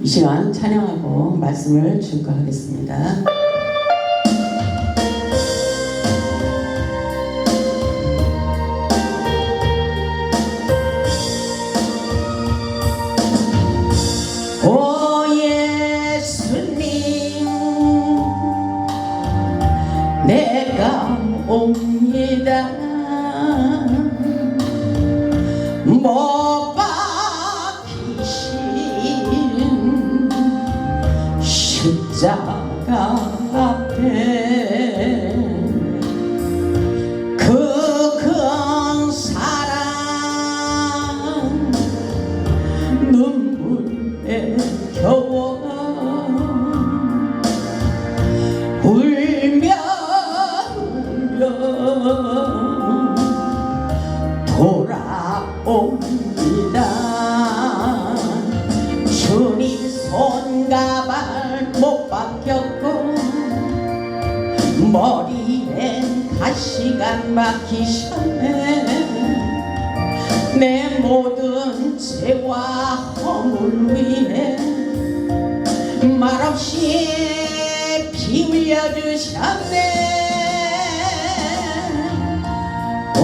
이 시간 찬양하고 말씀을 증거하겠습니다. 오 예수님, 내가 옵니다. 못 박히신 십자가 앞에 그 큰 사랑 눈물에 겨워 울며 돌아옵니다. 주님 손가발 못 박혔고 머리엔 가시가 막히셨네. 내 모든 죄와 허물 위에 말없이 피 흘려주셨네. 오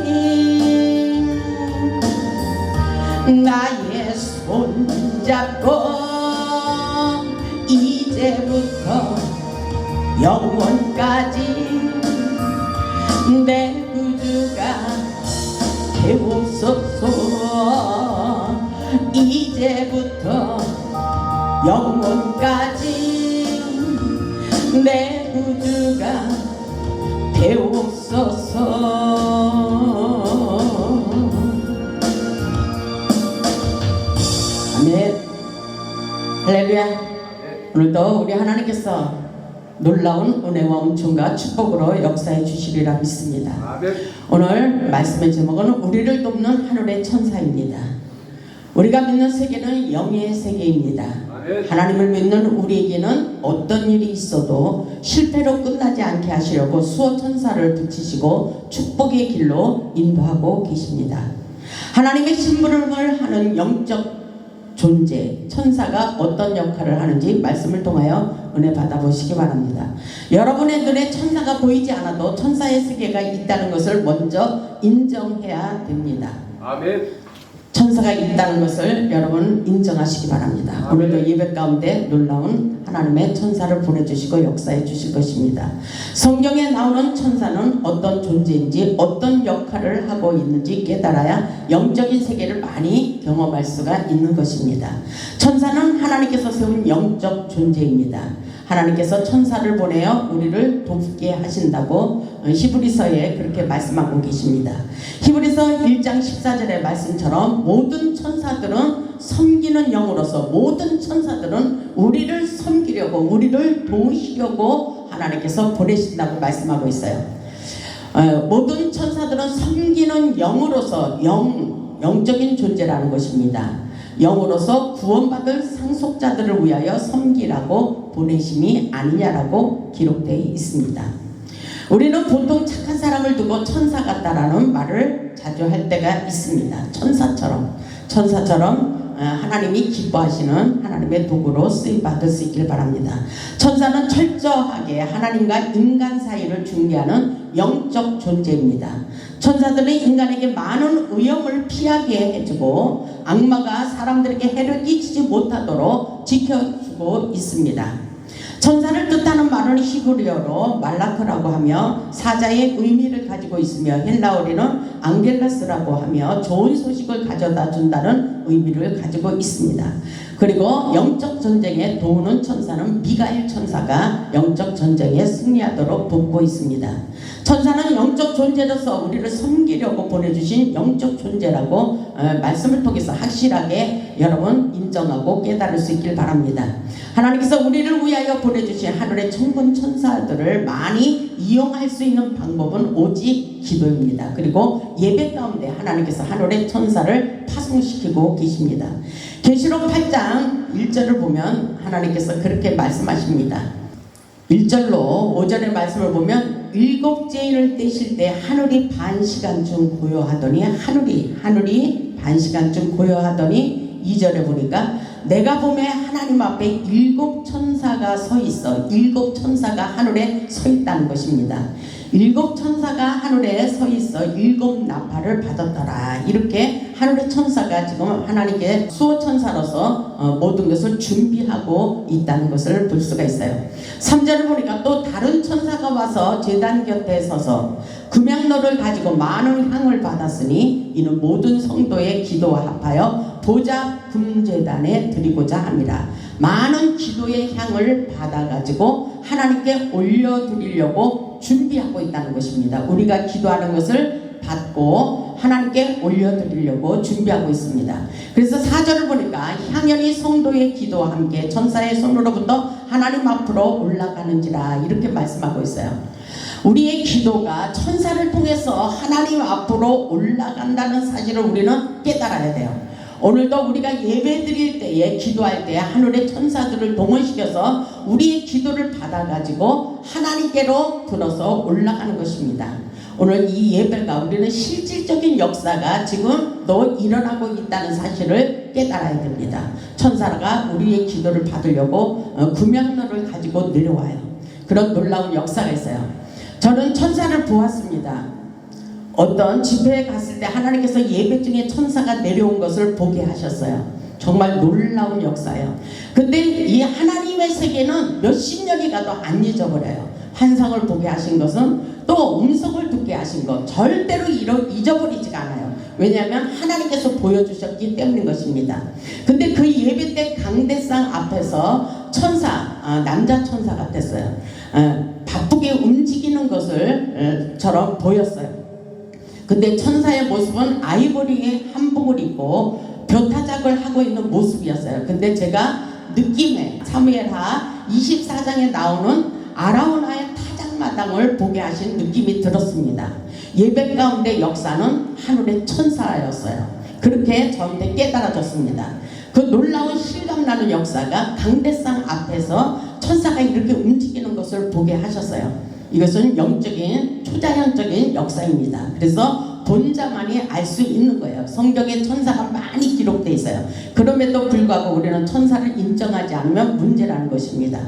예수님, 나의 손 잡고 이제부터 영원까지 내 구주가 되옵소서. 이제부터 영원까지 내 구주가 되옵소서. 아멘. 할렐루야. 오늘도 우리 하나님께서 놀라운 은혜와 은총과 축복으로 역사해 주시리라 믿습니다. 아멘. 오늘 말씀의 제목은 우리를 돕는 하늘의 천사입니다. 우리가 믿는 세계는 영의 세계입니다. 아멘. 하나님을 믿는 우리에게는 어떤 일이 있어도 실패로 끝나지 않게 하시려고 수호 천사를 붙이시고 축복의 길로 인도하고 계십니다. 하나님의 심부름을 하는 영적 존재, 천사가 어떤 역할을 하는지 말씀을 통하여 은혜 받아보시기 바랍니다. 여러분의 눈에 천사가 보이지 않아도 천사의 세계가 있다는 것을 먼저 인정해야 됩니다. 아멘. 천사가 있다는 것을 여러분 인정하시기 바랍니다. 아멘. 오늘도 예배 가운데 놀라운 하나님의 천사를 보내주시고 역사해 주실 것입니다. 성경에 나오는 천사는 어떤 존재인지 어떤 역할을 하고 있는지 깨달아야 영적인 세계를 많이 경험할 수가 있는 것입니다. 천사는 하나님께서 세운 영적 존재입니다. 하나님께서 천사를 보내어 우리를 돕게 하신다고 히브리서에 그렇게 말씀하고 계십니다. 히브리서 1장 14절의 말씀처럼 모든 천사들은 섬기는 영으로서 모든 천사들은 우리를 섬기려고 우리를 도우시려고 하나님께서 보내신다고 말씀하고 있어요. 모든 천사들은 섬기는 영으로서 영적인 존재라는 것입니다. 영으로서 구원받을 상속자들을 위하여 섬기라고 보내심이 아니냐라고 기록되어 있습니다. 우리는 보통 착한 사람을 두고 천사 같다라는 말을 자주 할 때가 있습니다. 천사처럼 하나님이 기뻐하시는 하나님의 도구로 쓰임받을 수 있길 바랍니다. 천사는 철저하게 하나님과 인간 사이를 중개하는 영적 존재입니다. 천사들은 인간에게 많은 위험을 피하게 해주고 악마가 사람들에게 해를 끼치지 못하도록 지켜주고 있습니다. 천사를 뜻하는 말은 히브리어로 말라크라고 하며 사자의 의미를 가지고 있으며 헬라어로는 앙겔라스라고 하며 좋은 소식을 가져다 준다는 의미를 가지고 있습니다. 그리고 영적 전쟁에 도우는 천사는 미가엘 천사가 영적 전쟁에 승리하도록 돕고 있습니다. 천사는 영적 존재로서 우리를 섬기려고 보내주신 영적 존재라고 말씀을 통해서 확실하게 여러분 인정하고 깨달을 수 있길 바랍니다. 하나님께서 우리를 위하여 보내주신 하늘의 천군 천사들을 많이 이용할 수 있는 방법은 오직 기도입니다. 그리고 예배 가운데 하나님께서 하늘의 천사를 파송시키고 계십니다. 계시록 8장 1절을 보면 하나님께서 그렇게 말씀하십니다. 1절로 5절의 말씀을 보면 일곱째인을 떼실 때 하늘이 반시간쯤 고요하더니 하늘이 반시간쯤 고요하더니 2절에 보니까 내가 보매 하나님 앞에 7 천사가 서 있어. 7 천사가 하늘에 서 있다는 것입니다. 7 천사가 하늘에 서 있어 7 나팔을 받았더라. 이렇게 하늘의 천사가 지금 하나님께 수호 천사로서 모든 것을 준비하고 있다는 것을 볼 수가 있어요. 3절을 보니까 또 다른 천사가 와서 제단 곁에 서서 금향로를 가지고 많은 향을 받았으니 이는 모든 성도의 기도와 합하여 보좌 금제단에 드리고자 함이라. 많은 기도의 향을 받아가지고 하나님께 올려드리려고 준비하고 있다는 것입니다. 우리가 기도하는 것을 받고 하나님께 올려드리려고 준비하고 있습니다. 그래서 4절을 보니까 향연이 성도의 기도와 함께 천사의 손으로부터 하나님 앞으로 올라가는지라 이렇게 말씀하고 있어요. 우리의 기도가 천사를 통해서 하나님 앞으로 올라간다는 사실을 우리는 깨달아야 돼요. 오늘도 우리가 예배 드릴 때에 기도할 때 하늘의 천사들을 동원시켜서 우리의 기도를 받아가지고 하나님께로 들어서 올라가는 것입니다. 오늘 이 예배가 우리는 실질적인 역사가 지금도 일어나고 있다는 사실을 깨달아야 됩니다. 천사가 우리의 기도를 받으려고 금향로를 가지고 내려와요. 그런 놀라운 역사가 있어요. 저는 천사를 보았습니다. 어떤 집회에 갔을 때 하나님께서 예배 중에 천사가 내려온 것을 보게 하셨어요. 정말 놀라운 역사예요. 근데 이 하나님의 세계는 몇십 년이 가도 안 잊어버려요. 환상을 보게 하신 것은 또 음성을 듣게 하신 것 절대로 잊어버리지가 않아요. 왜냐하면 하나님께서 보여주셨기 때문인 것입니다. 근데 그 예배 때 강대상 앞에서 천사, 남자 천사 같았어요. 바쁘게 움직이는 것처럼 보였어요. 근데 천사의 모습은 아이보리의 한복을 입고 벼타작을 하고 있는 모습이었어요. 근데 제가 느낌에 사무엘하 24장에 나오는 아라우나의 타작마당을 보게 하신 느낌이 들었습니다. 예배 가운데 역사는 하늘의 천사였어요. 그렇게 저한테 깨달아졌습니다. 그 놀라운 실감나는 역사가 강대상 앞에서 천사가 이렇게 움직이는 것을 보게 하셨어요. 이것은 영적인 초자연적인 역사입니다. 그래서 본자만이 알 수 있는 거예요. 성경에 천사가 많이 기록되어 있어요. 그럼에도 불구하고 우리는 천사를 인정하지 않으면 문제라는 것입니다.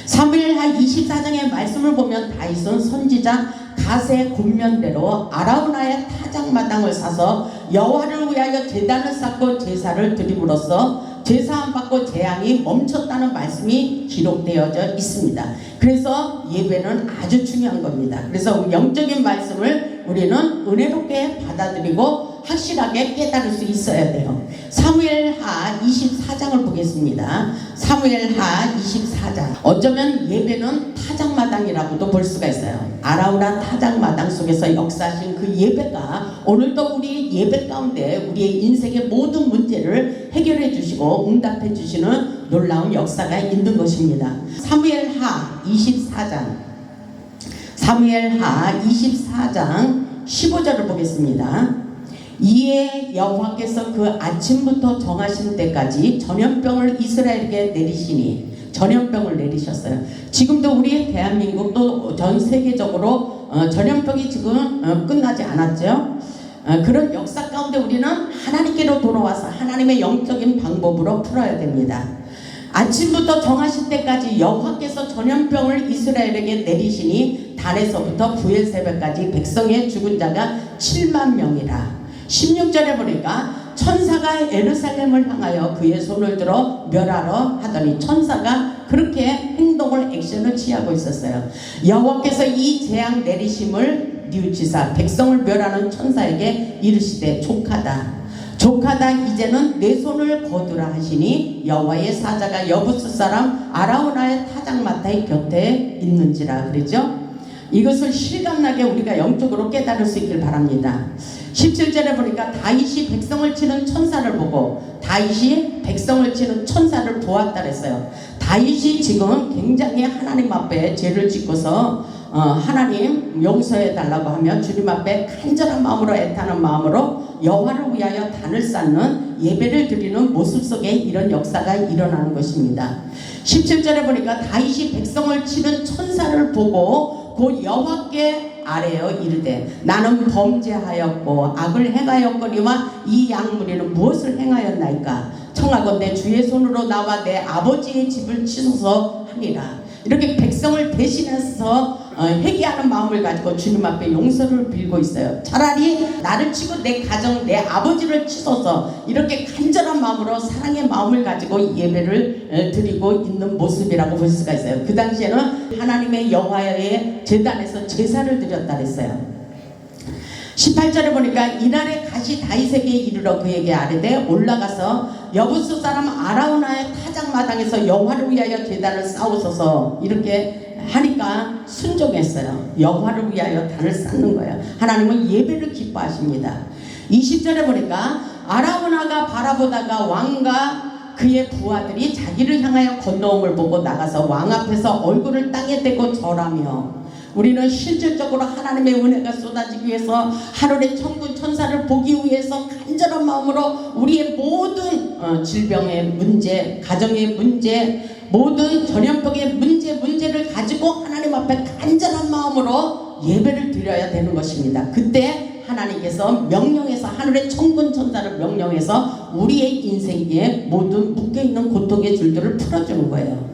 사무엘하 24장의 말씀을 보면 다윗은 선지자 갓의 권면대로 아라우나의 타작마당을 사서 여호와를 위하여 제단을 쌓고 제사를 드림으로써 제사함 받고 재앙이 멈췄다는 말씀이 기록되어져 있습니다. 그래서 예배는 아주 중요한 겁니다. 그래서 영적인 말씀을 우리는 은혜롭게 받아들이고 확실하게 깨달을 수 있어야 돼요. 사무엘하 24장을 보겠습니다. 사무엘하 24장. 어쩌면 예배는 타작마당이라고도 볼 수가 있어요. 아라우나 타작마당 속에서 역사하신 그 예배가 오늘도 우리 예배 가운데 우리의 인생의 모든 문제를 해결해 주시고 응답해 주시는 놀라운 역사가 있는 것입니다. 사무엘하 24장. 사무엘하 24장 15절을 보겠습니다. 이에 여호와께서 그 아침부터 정하신 때까지 전염병을 이스라엘에게 내리시니 전염병을 내리셨어요. 지금도 우리 대한민국 또 전 세계적으로 전염병이 지금 끝나지 않았죠. 그런 역사 가운데 우리는 하나님께로 돌아와서 하나님의 영적인 방법으로 풀어야 됩니다. 아침부터 정하신 때까지 여호와께서 전염병을 이스라엘에게 내리시니 단에서부터 부엘세바까지 백성의 죽은 자가 7만 명이라. 16절에 보니까 천사가 예루살렘을 향하여 그의 손을 들어 멸하러 하더니 천사가 그렇게 행동을 액션을 취하고 있었어요. 여호와께서 이 재앙 내리심을 뉘우치사 백성을 멸하는 천사에게 이르시되 족하다 이제는 내 손을 거두라 하시니 여호와의 사자가 여부스 사람 아라우나의 타작마타의 곁에 있는지라 그러죠. 이것을 실감나게 우리가 영적으로 깨달을 수 있길 바랍니다. 17절에 보니까 다윗이 백성을 치는 천사를 보고 다윗이 백성을 치는 천사를 보았다 그랬어요. 다윗이 지금 굉장히 하나님 앞에 죄를 짓고서 하나님 용서해 달라고 하며 주님 앞에 간절한 마음으로 애타는 마음으로 여호와를 위하여 단을 쌓는 예배를 드리는 모습 속에 이런 역사가 일어나는 것입니다. 17절에 보니까 다윗이 백성을 치는 천사를 보고 곧 여호와께 아뢰어 이르되 나는 범죄하였고 악을 행하였거니와 이 양무리는 무엇을 행하였나이까. 청하건대 주의 손으로 나와 내 아버지의 집을 치소서 하니라. 이렇게 백성을 대신해서 회개하는 마음을 가지고 주님 앞에 용서를 빌고 있어요. 차라리 나를 치고 내 가정, 내 아버지를 치소서, 이렇게 간절한 마음으로 사랑의 마음을 가지고 예배를 드리고 있는 모습이라고 볼 수가 있어요. 그 당시에는 하나님의 여호와의 제단에서 제사를 드렸다 그랬어요. 18절에 보니까 이날에 가시 다윗에게 이르러 그에게 아뢰되 올라가서 여부스 사람 아라우나의 타작마당에서 여호와를 위하여 제단을 쌓으소서, 이렇게 하니까 순종했어요. 여호와를 위하여 단을 쌓는 거예요. 하나님은 예배를 기뻐하십니다. 20절에 보니까 아라우나가 바라보다가 왕과 그의 부하들이 자기를 향하여 건너옴을 보고 나가서 왕 앞에서 얼굴을 땅에 대고 절하며, 우리는 실질적으로 하나님의 은혜가 쏟아지기 위해서, 하늘의 천군 천사를 보기 위해서 간절한 마음으로 우리의 모든 질병의 문제, 가정의 문제, 모든 전염병의 문제를 가지고 하나님 앞에 간절한 마음으로 예배를 드려야 되는 것입니다. 그때 하나님께서 명령해서, 하늘의 천군 천사를 명령해서 우리의 인생에 모든 묶여있는 고통의 줄들을 풀어주는 거예요.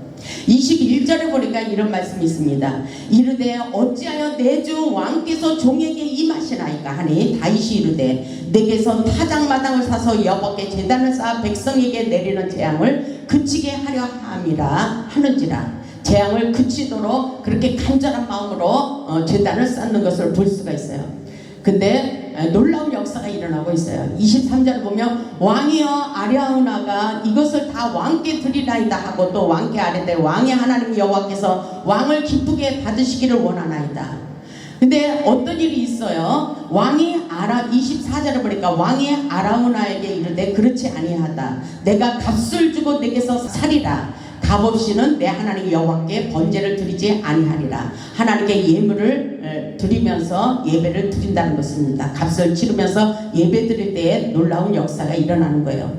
21절에 보니까 이런 말씀이 있습니다. 이르되 어찌하여 내 주 왕께서 종에게 임하시나이까 하니 다윗이 이르되 내게서 타작마당을 사서 여호와께 제단을 쌓아 백성에게 내리는 재앙을 그치게 하려 함이라 하는지라. 재앙을 그치도록 그렇게 간절한 마음으로 제단을 쌓는 것을 볼 수가 있어요. 근데 놀라운 역사가 일어나고 있어요. 23절을 보면 왕이여 아라우나가 이것을 다 왕께 드리나이다 하고 또 왕께 아뢰되 왕의 하나님 여호와께서 왕을 기쁘게 받으시기를 원하나이다. 근데 어떤 일이 있어요. 왕이 24절에 보니까 왕이 아라우나에게 이르되 그렇지 아니하다. 내가 값을 주고 내게서 살이라. 값없이는 내 하나님 여호와께 번제를 드리지 아니하리라. 하나님께 예물을 드리면서 예배를 드린다는 것입니다. 값을 치르면서 예배 드릴 때에 놀라운 역사가 일어나는 거예요.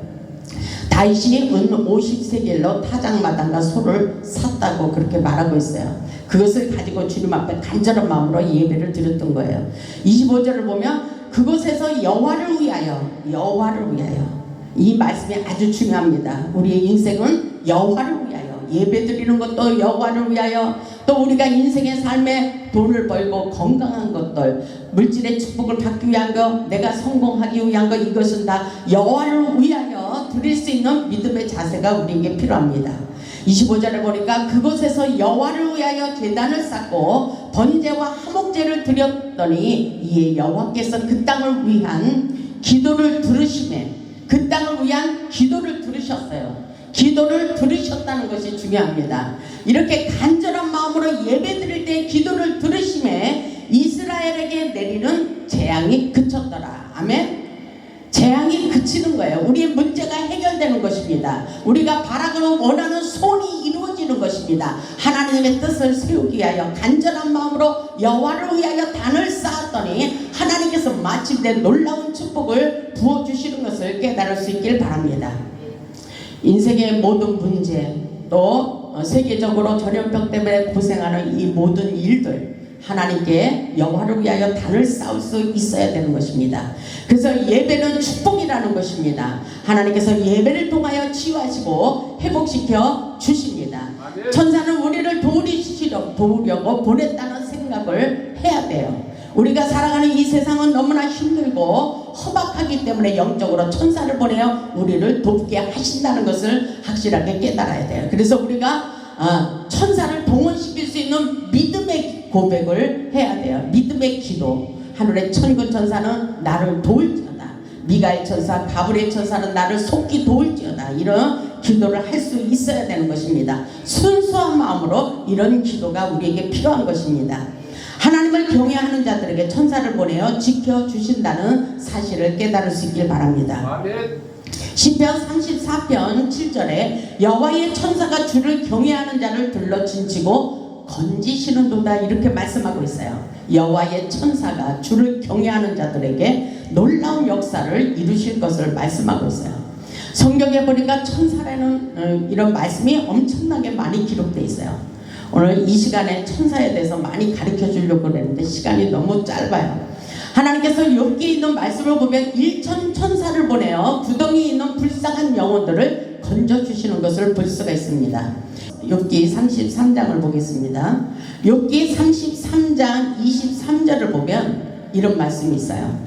다윗이 은 50세겔로 타작마당과 소를 샀다고 그렇게 말하고 있어요. 그것을 가지고 주님 앞에 간절한 마음으로 예배를 드렸던 거예요. 25절을 보면 그곳에서 여호와를 위하여, 여호와를 위하여, 이 말씀이 아주 중요합니다. 우리의 인생은 여호와를 위하여, 예배드리는 것도 여호와를 위하여, 또 우리가 인생의 삶에 돈을 벌고 건강한 것들, 물질의 축복을 받기 위한 것, 내가 성공하기 위한 것, 이것은 다 여호와를 위하여 드릴 수 있는 믿음의 자세가 우리에게 필요합니다. 25절에 보니까 그곳에서 여호와를 위하여 제단을 쌓고 번제와 화목제를 드렸더니 이에 여호와께서 그 땅을 위한 기도를 들으시매, 그 땅을 위한 기도를 들으셨어요. 기도를 들으셨다는 것이 중요합니다. 이렇게 간절한 마음으로 예배드릴 때 기도를 들으심에 이스라엘에게 내리는 재앙이 그쳤더라. 아멘. 재앙이 그치는 거예요. 우리의 문제가 해결되는 것입니다. 우리가 바라고 원하는 소원이 이루어지는 것입니다. 하나님의 뜻을 세우기 위하여 간절한 마음으로 여호와를 위하여 단을 쌓았더니 하나님께서 마침내 놀라운 축복을 부어주시는 것을 깨달을 수 있길 바랍니다. 인생의 모든 문제, 또 세계적으로 전염병 때문에 고생하는 이 모든 일들, 하나님께 여호와를 위하여 단을 쌓을 수 있어야 되는 것입니다. 그래서 예배는 축복이라는 것입니다. 하나님께서 예배를 통하여 치유하시고 회복시켜 주십니다. 천사는 우리를 도우려고 보냈다는 생각을 해야 돼요. 우리가 살아가는 이 세상은 너무나 힘들고 허박하기 때문에 영적으로 천사를 보내어 우리를 돕게 하신다는 것을 확실하게 깨달아야 돼요. 그래서 우리가 천사를 동원시킬 수 있는 믿음의 고백을 해야 돼요. 믿음의 기도. 하늘의 천군 천사는 나를 도울지어다. 미가엘 천사, 가브리엘 천사는 나를 속히 도울지어다. 이런 기도를 할 수 있어야 되는 것입니다. 순수한 마음으로 이런 기도가 우리에게 필요한 것입니다. 하나님을 경외하는 자들에게 천사를 보내어 지켜주신다는 사실을 깨달을 수 있길 바랍니다. 시편 34편 7절에 여호와의 천사가 주를 경외하는 자를 들러 진치고 건지시는도다, 이렇게 말씀하고 있어요. 여호와의 천사가 주를 경외하는 자들에게 놀라운 역사를 이루실 것을 말씀하고 있어요. 성경에 보니까 천사라는 이런 말씀이 엄청나게 많이 기록되어 있어요. 오늘 이 시간에 천사에 대해서 많이 가르쳐 주려고 그랬는데 시간이 너무 짧아요. 하나님께서 욥기에 있는 말씀을 보면 1천 천사를 보내어 구덩이에 있는 불쌍한 영혼들을 건져주시는 것을 볼 수가 있습니다. 욥기 33장을 보겠습니다. 욥기 33장 23절을 보면 이런 말씀이 있어요.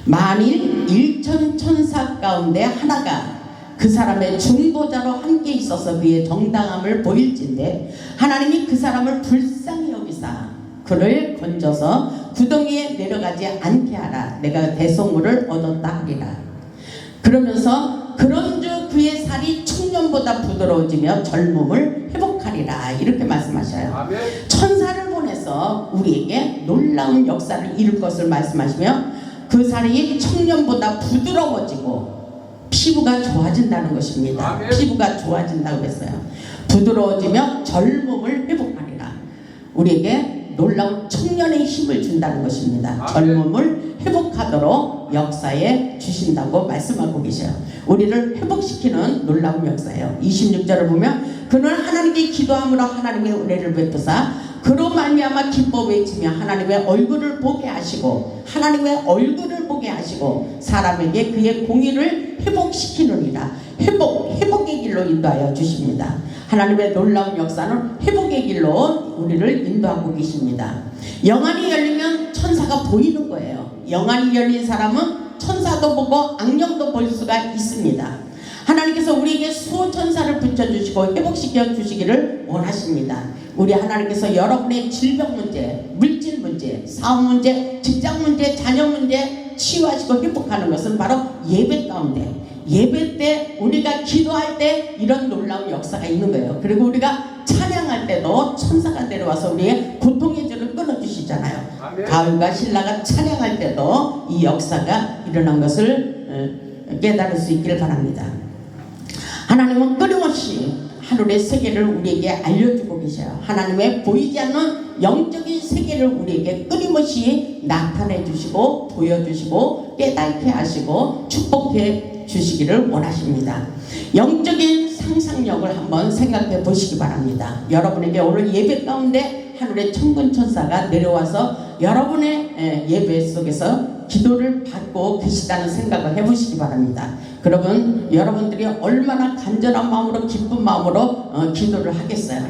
만일 1천 천사 가운데 하나가 그 사람의 중보자로 함께 있어서 그의 정당함을 보일진데 하나님이 그 사람을 불쌍히 여기사 그를 건져서 구덩이에 내려가지 않게 하라. 내가 대속물을 얻었다 하리라. 그러면서 그런즉 그의 살이 청년보다 부드러워지며 젊음을 회복하리라. 이렇게 말씀하셔요. 아멘. 천사를 보내서 우리에게 놀라운 역사를 이룰 것을 말씀하시며 그 살이 청년보다 부드러워지고 피부가 좋아진다는 것입니다. 아멘. 피부가 좋아진다고 했어요. 부드러워지며 젊음을 회복하리라. 우리에게 놀라운 청년의 힘을 준다는 것입니다. 아멘. 젊음을 회복하도록 역사에 주신다고 말씀하고 계셔요. 우리를 회복시키는 놀라운 역사예요. 26절을 보면 그는 하나님께 기도함으로 하나님의 은혜를 베푸사 그로 말미암아 기뻐 외치며 하나님의 얼굴을 보게 하시고 하나님의 얼굴을 보게 하시고 사람에게 그의 공의를 회복시키느니라. 회복의 길로 인도하여 주십니다. 하나님의 놀라운 역사는 회복의 길로 우리를 인도하고 계십니다. 영안이 열리면 천사가 보이는 거예요. 영안이 열린 사람은 천사도 보고 악령도 볼 수가 있습니다. 하나님께서 우리에게 수호천사를 붙여주시고 회복시켜 주시기를 원하십니다. 우리 하나님께서 여러분의 질병 문제, 물질 문제, 사업 문제, 직장 문제, 자녀 문제 치유하시고 회복하는 것은 바로 예배 가운데, 예배 때 우리가 기도할 때 이런 놀라운 역사가 있는 거예요. 그리고 우리가 찬양할 때도 천사가 내려와서 우리의 고통의 줄을 끊어주시잖아요. 아멘. 가을과 신라가 찬양할 때도 이 역사가 일어난 것을 깨달을 수 있기를 바랍니다. 하나님은 끊임없이 하늘의 세계를 우리에게 알려주고 계셔요. 하나님의 보이지 않는 영적인 세계를 우리에게 끊임없이 나타내 주시고 보여주시고 깨닫게 하시고 축복해 주시기를 원하십니다. 영적인 상상력을 한번 생각해 보시기 바랍니다. 여러분에게 오늘 예배 가운데 하늘의 천군천사가 내려와서 여러분의 예배 속에서 기도를 받고 계시다는 생각을 해보시기 바랍니다. 그러면 여러분들이 얼마나 간절한 마음으로 기쁜 마음으로 기도를 하겠어요.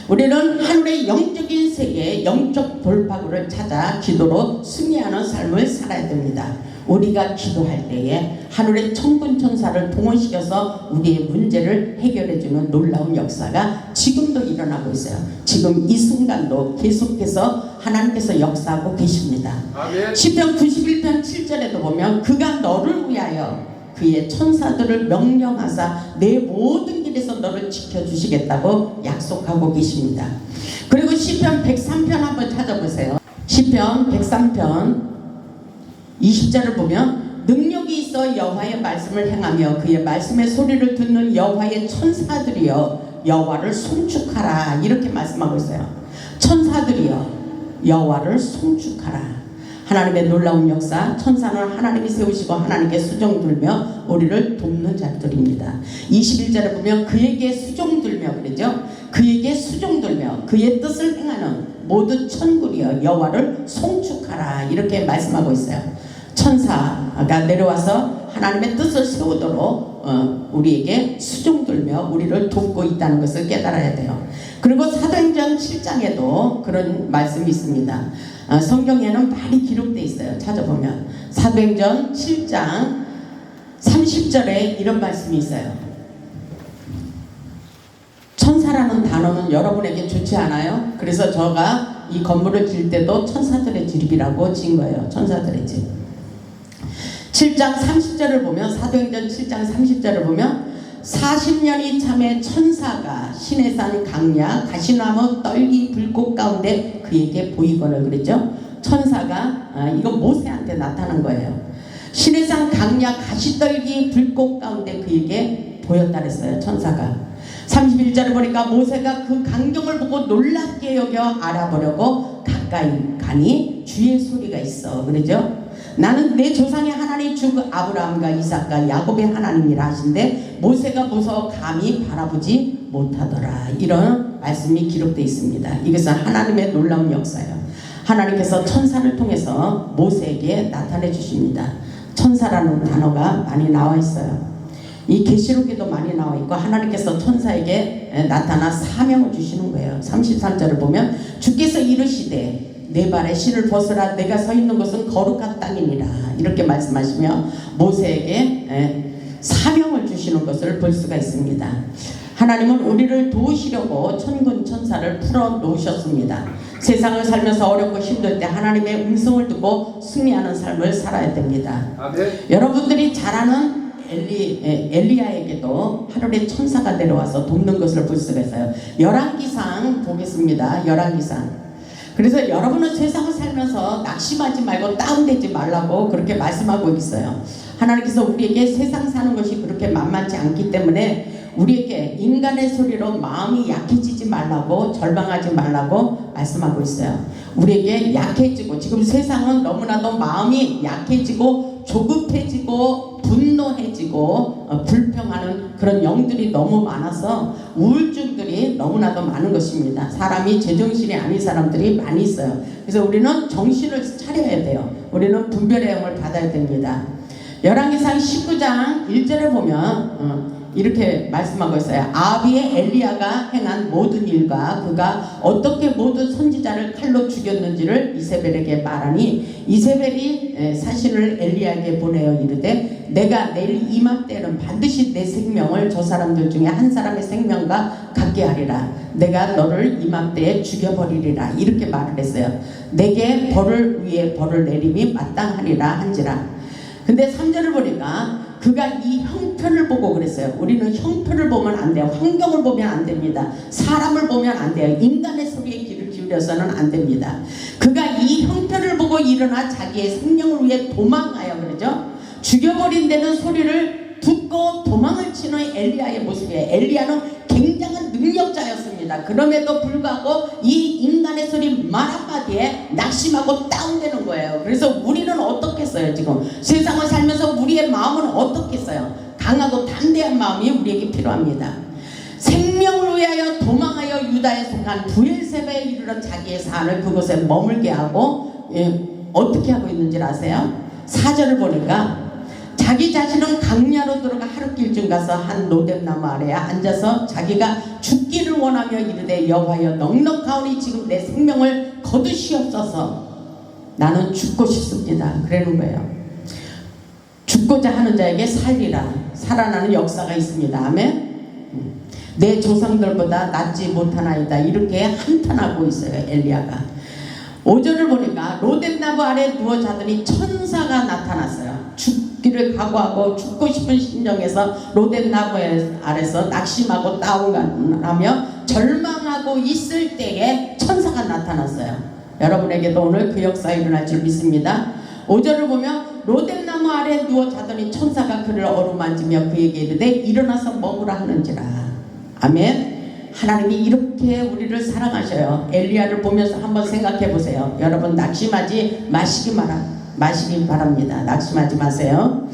우리는 하늘의 영적인 세계의 영적 돌파구를 찾아 기도로 승리하는 삶을 살아야 됩니다. 우리가 기도할 때에 하늘의 천군천사를 동원시켜서 우리의 문제를 해결해주는 놀라운 역사가 지금도 일어나고 있어요. 지금 이 순간도 계속해서 하나님께서 역사하고 계십니다. 아멘. 시편 91편 7절에도 보면 그가 너를 위하여 그의 천사들을 명령하사 내 모든 길에서 너를 지켜주시겠다고 약속하고 계십니다. 그리고 시편 103편 한번 찾아보세요. 시편 103편 20절을 보면 능력이 있어 여호와의 말씀을 행하며 그의 말씀의 소리를 듣는 여호와의 천사들이여 여호와를 송축하라. 이렇게 말씀하고 있어요. 천사들이여 여호와를 송축하라. 하나님의 놀라운 역사, 천사는 하나님이 세우시고 하나님께 수종들며 우리를 돕는 자들입니다. 21절에 보면 그에게 수종들며 그러죠. 그에게 수종들며 그의 뜻을 행하는 모든 천군이여 여호와를 송축하라. 이렇게 말씀하고 있어요. 천사가 내려와서 하나님의 뜻을 세우도록 우리에게 수종들며 우리를 돕고 있다는 것을 깨달아야 돼요. 그리고 사도행전 7장에도 그런 말씀이 있습니다. 성경에는 많이 기록되어 있어요. 찾아보면 사도행전 7장 30절에 이런 말씀이 있어요. 천사라는 단어는 여러분에게 좋지 않아요? 그래서 제가 이 건물을 질 때도 천사들의 집이라고 지은 거예요. 천사들의 집. 7장 30절을 보면 사도행전 7장 30절을 보면 40년이 참에 천사가 시내산 강야 가시나무 떨기 불꽃 가운데 그에게 보이거늘 그랬죠. 천사가 이거 모세한테 나타난 거예요. 시내산 강야 가시떨기 불꽃 가운데 그에게 보였다 그랬어요. 천사가 31절을 보니까 모세가 그 광경을 보고 놀랍게 여겨 알아보려고 가까이 가니 주의 소리가 있어 그러죠. 나는 내 조상의 하나님 주 아브라함과 이삭과 야곱의 하나님이라 하신데 모세가 무서워 감히 바라보지 못하더라. 이런 말씀이 기록되어 있습니다. 이것은 하나님의 놀라운 역사예요. 하나님께서 천사를 통해서 모세에게 나타내 주십니다. 천사라는 단어가 많이 나와 있어요. 이 계시록에도 많이 나와 있고 하나님께서 천사에게 나타나 사명을 주시는 거예요. 33절을 보면 주께서 이르시되 내 발에 신을 벗으라 내가 서 있는 곳은 거룩한 땅이니라 이렇게 말씀하시며 모세에게 사명을 주시는 것을 볼 수가 있습니다. 하나님은 우리를 도우시려고 천군 천사를 풀어 놓으셨습니다. 세상을 살면서 어렵고 힘들 때 하나님의 음성을 듣고 승리하는 삶을 살아야 됩니다. 아멘. 여러분들이 잘 아는 엘리야에게도 하늘의 천사가 내려와서 돕는 것을 볼 수가 있어요. 열왕기상 보겠습니다. 열왕기상. 그래서 여러분은 세상을 살면서 낙심하지 말고 다운되지 말라고 그렇게 말씀하고 있어요. 하나님께서 우리에게 세상 사는 것이 그렇게 만만치 않기 때문에 우리에게 인간의 소리로 마음이 약해지지 말라고 절망하지 말라고 말씀하고 있어요. 우리에게 약해지고 지금 세상은 너무나도 마음이 약해지고 조급해지고 분노해지고 불평하는 그런 영들이 너무 많아서 우울증들이 너무나도 많은 것입니다. 사람이 제정신이 아닌 사람들이 많이 있어요. 그래서 우리는 정신을 차려야 돼요. 우리는 분별의 영을 받아야 됩니다. 열왕기상 19장 1절에 보면 이렇게 말씀하고 있어요. 아비의 엘리야가 행한 모든 일과 그가 어떻게 모든 선지자를 칼로 죽였는지를 이세벨에게 말하니 이세벨이 사신을 엘리야에게 보내어 이르되 내가 내일 이맘때는 반드시 내 생명을 저 사람들 중에 한 사람의 생명과 같게 하리라. 내가 너를 이맘때에 죽여버리리라. 이렇게 말을 했어요. 내게 벌을 위해 벌을 내림이 마땅하리라 한지라. 근데 3절을 보니까 그가 이 형편을 보고 그랬어요. 우리는 형편을 보면 안 돼요. 환경을 보면 안 됩니다. 사람을 보면 안 돼요. 인간의 소리에 귀를 기울여서는 안 됩니다. 그가 이 형편을 보고 일어나 자기의 생명을 위해 도망하여 그러죠. 죽여버린 데는 소리를 듣고 도망을 치는 엘리야의 모습이에요. 엘리야는 굉장한 능력자였습니다. 그럼에도 불구하고 이 인간의 소리 말 한마디에 낙심하고 다운되는 거예요. 그래서 우리는 어떻겠어요? 지금 세상을 살면서 우리의 마음은 어떻겠어요? 강하고 담대한 마음이 우리에게 필요합니다. 생명을 위하여 도망하여 유다에 속한 브엘세바에 이르러 자기의 산을 그곳에 머물게 하고 어떻게 하고 있는지 아세요? 4절을 보니까 자기 자신은 강야로 들어가 하룻길쯤 가서 한 로뎀나무 아래에 앉아서 자기가 죽기를 원하며 이르되 여호와여 넉넉하오니 지금 내 생명을 거두시옵소서. 나는 죽고 싶습니다. 그러는 거예요. 죽고자 하는 자에게 살리라. 살아나는 역사가 있습니다. 아멘. 내 조상들보다 낫지 못하나이다. 이렇게 한탄하고 있어요. 엘리야가. 5절을 보니까 로뎀나무 아래 누워 자더니 천사가 나타났어요. 죽기를 각오하고 죽고 싶은 심정에서 로뎀나무 아래서 낙심하고 다운하며 절망하고 있을 때에 천사가 나타났어요. 여러분에게도 오늘 그 역사가 일어날 줄 믿습니다. 5절을 보면 로뎀나무 아래 누워 자더니 천사가 그를 어루만지며 그에게 이르되 일어나서 먹으라 하는지라. 아멘. 하나님이 이렇게 우리를 사랑하셔요. 엘리야를 보면서 한번 생각해 보세요. 여러분 낙심하지 마시기 바랍니다. 낙심하지 마세요.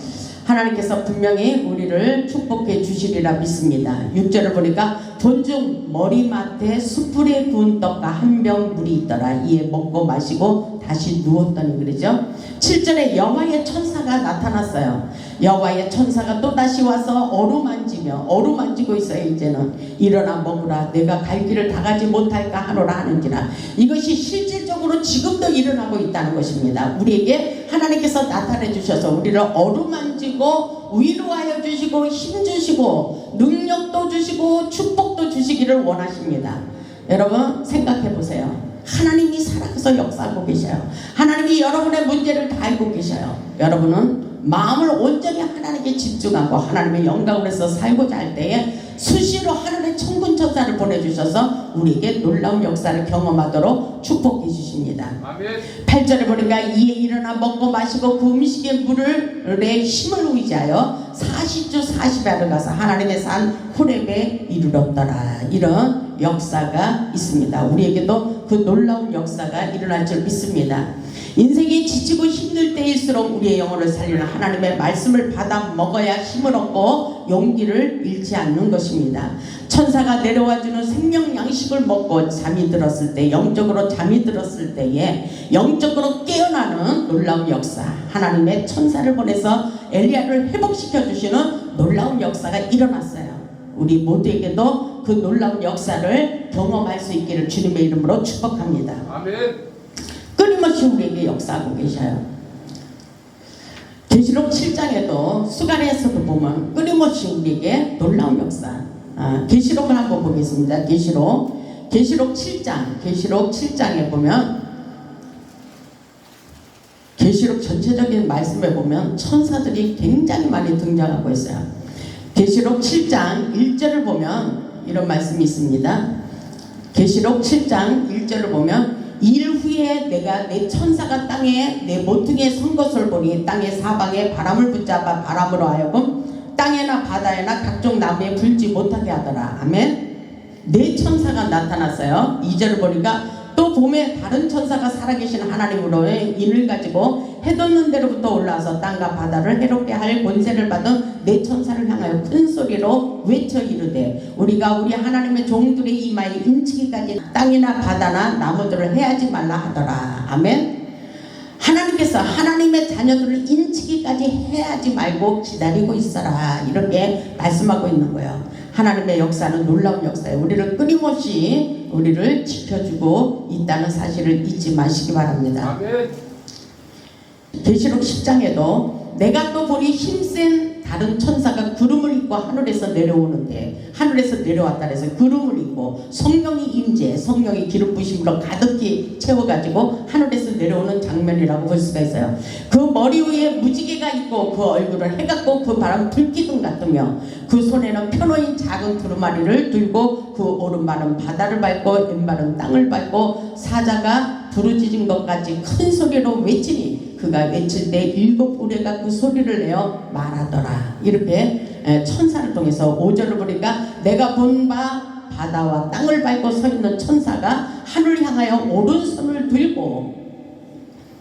하나님께서 분명히 우리를 축복해 주시리라 믿습니다. 6절을 보니까 본중 머리맡에 숯불에 구운 떡과 한 병 물이 있더라. 이에 먹고 마시고 다시 누웠더니 그러죠. 7절에 여호와의 천사가 나타났어요. 여호와의 천사가 또 다시 와서 어루만지고 있어요. 이제는 일어나 먹으라. 내가 갈 길을 다 가지 못할까 하노라 하는지라. 이것이 실질적으로 지금도 일어나고 있다는 것입니다. 우리에게 하나님께서 나타내 주셔서 우리를 어루만지고 위로하여 주시고 힘 주시고 능력도 주시고 축복도 주시기를 원하십니다. 여러분 생각해 보세요. 하나님이 살아서 역사하고 계셔요. 하나님이 여러분의 문제를 다 알고 계셔요. 여러분은 마음을 온전히 하나님께 집중하고 하나님의 영광을 해서 살고자 할 때에 수시로 하늘의 천군 천사를 보내주셔서 우리에게 놀라운 역사를 경험하도록 축복해 주십니다. 아멘. 8절에 보니까 이에 일어나 먹고 마시고 그 음식의 물에 힘을 의지하여 40주 40야를 가서 하나님의 산 호렙에 이르렀더라. 이런 역사가 있습니다. 우리에게도 그 놀라운 역사가 일어날 줄 믿습니다. 인생이 지치고 힘들 때일수록 우리의 영혼을 살리는 하나님의 말씀을 받아 먹어야 힘을 얻고 용기를 잃지 않는 것입니다. 천사가 내려와주는 생명 양식을 먹고 잠이 들었을 때, 영적으로 잠이 들었을 때에 영적으로 깨어나는 놀라운 역사, 하나님의 천사를 보내서 엘리야를 회복시켜 주시는 놀라운 역사가 일어났어요. 우리 모두에게도 그 놀라운 역사를 경험할 수 있기를 주님의 이름으로 축복합니다. 아멘. 끊임없이 우리에게 역사하고 계셔요. 계시록 7장에도 수간에서도 보면 끊임없이 우리에게 놀라운 역사. 계시록을 한번 보겠습니다. 계시록 7장에 보면, 계시록 전체적인 말씀에 보면 천사들이 굉장히 많이 등장하고 있어요. 계시록 7장 1절을 보면 이런 말씀이 있습니다. 계시록 7장 1절을 보면, 일 후에 내가 내 천사가 땅에 내 모퉁이에 선 것을 보니 땅의 사방에 바람을 붙잡아 바람으로 하여금 땅에나 바다에나 각종 나무에 불지 못하게 하더라. 아멘. 네 천사가 나타났어요. 2절을 보니까 또 봄에 다른 천사가 살아계신 하나님으로의 인을 가지고 해돋는 데로부터 올라와서 땅과 바다를 해롭게 할 권세를 받은 네 천사를 향하여 큰 소리로 외쳐 이르되, 우리가 우리 하나님의 종들의 이마에 인치기까지 땅이나 바다나 나무들을 해하지 말라 하더라. 아멘. 하나님께서 하나님의 자녀들을 인치기까지 해하지 말고 기다리고 있어라, 이렇게 말씀하고 있는 거예요. 하나님의 역사는 놀라운 역사예요. 우리를 끊임없이 우리를 지켜주고 있다는 사실을 잊지 마시기 바랍니다. 아멘. 계시록 10장에도 내가 또 보니 힘센 다른 천사가 구름을 입고 하늘에서 내려오는데, 하늘에서 내려왔다 해서 구름을 입고 성령이 임재, 성령이 기름 부심으로 가득히 채워가지고 하늘에서 내려오는 장면이라고 볼 수가 있어요. 그 머리 위에 무지개가 있고 그 얼굴을 해갖고 그 바람 불기둥 같으며 그 손에는 편호인 작은 두루마리를 들고 그 오른발은 바다를 밟고 왼발은 땅을 밟고 사자가 부르짖은 것까지 큰 소리로 외치니 그가 외칠 때 7 우레가 그 소리를 내어 말하더라. 이렇게 천사를 통해서 5절을 보니까 내가 본 바 바다와 땅을 밟고 서 있는 천사가 하늘을 향하여 오른손을 들고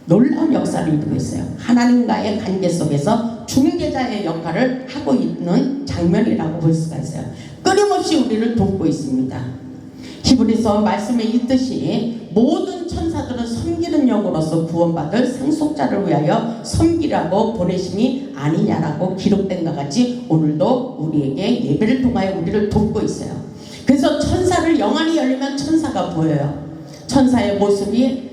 놀라운 역사를 이루고 있어요. 하나님과의 관계 속에서 중재자의 역할을 하고 있는 장면이라고 볼 수가 있어요. 끊임없이 우리를 돕고 있습니다. 히브리서 말씀에 있듯이 모든 천사들은 섬기는 영으로서 구원받을 상속자를 위하여 섬기라고 보내심이 아니냐라고 기록된 것 같이 오늘도 우리에게 예배를 통하여 우리를 돕고 있어요. 그래서 천사를 영안이 열리면 천사가 보여요. 천사의 모습이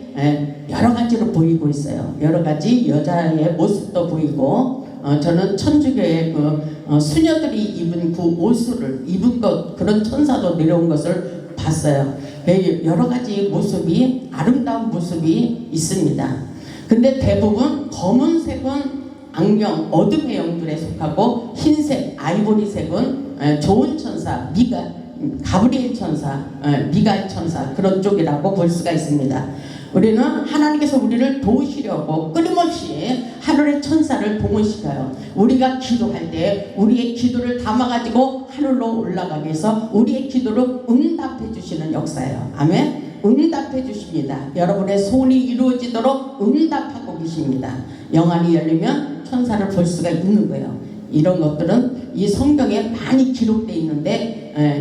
여러 가지로 보이고 있어요. 여러 가지 여자의 모습도 보이고, 저는 천주교의 수녀들이 입은 그 옷을 입은 것, 그런 천사도 내려온 것을 봤어요. 여러 가지 모습이, 아름다운 모습이 있습니다. 근데 대부분 검은색은 악령, 어둠의 영들에 속하고, 흰색, 아이보리색은 좋은 천사, 가브리엘 천사, 미가엘 천사, 그런 쪽이라고 볼 수가 있습니다. 우리는 하나님께서 우리를 도우시려고 끊임없이 하늘의 천사를 동원시켜요. 우리가 기도할 때 우리의 기도를 담아가지고 하늘로 올라가기 위해서 우리의 기도를 응답해 주시는 역사예요. 아멘. 응답해 주십니다. 여러분의 소원이 이루어지도록 응답하고 계십니다. 영안이 열리면 천사를 볼 수가 있는 거예요. 이런 것들은 이 성경에 많이 기록되어 있는데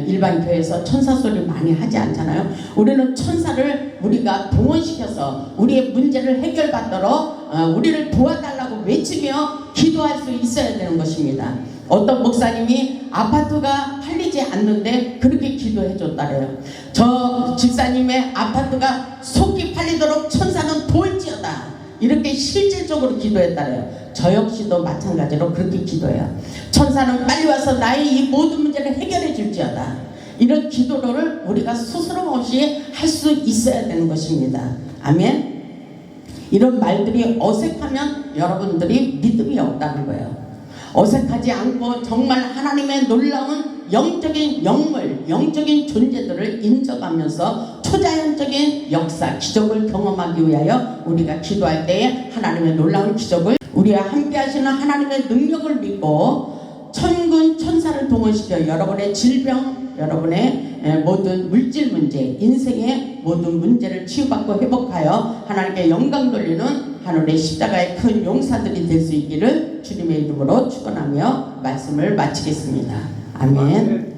일반 교회에서 천사 소리 많이 하지 않잖아요. 우리는 천사를 우리가 동원시켜서 우리의 문제를 해결받도록 우리를 도와달라고 외치며 기도할 수 있어야 되는 것입니다. 어떤 목사님이 아파트가 팔리지 않는데 그렇게 기도해 줬다래요. 저 집사님의 아파트가 속히 팔리도록 천사는 도울지어다, 이렇게 실질적으로 기도했다래요. 저 역시도 마찬가지로 그렇게 기도해요. 천사는 빨리 와서 나의 이 모든 문제를 해결해 줄지어다. 이런 기도를 우리가 스스럼 없이 할 수 있어야 되는 것입니다. 아멘. 이런 말들이 어색하면 여러분들이 믿음이 없다는 거예요. 어색하지 않고 정말 하나님의 놀라운 영적인 영물, 영적인 존재들을 인정하면서 초자연적인 역사, 기적을 경험하기 위하여 우리가 기도할 때에 하나님의 놀라운 기적을, 우리와 함께 하시는 하나님의 능력을 믿고 천군 천사를 동원시켜 여러분의 질병, 여러분의 모든 물질 문제, 인생의 모든 문제를 치유받고 회복하여 하나님께 영광 돌리는 하늘의 십자가의 큰 용사들이 될 수 있기를 주님의 이름으로 축원하며 말씀을 마치겠습니다. 아멘.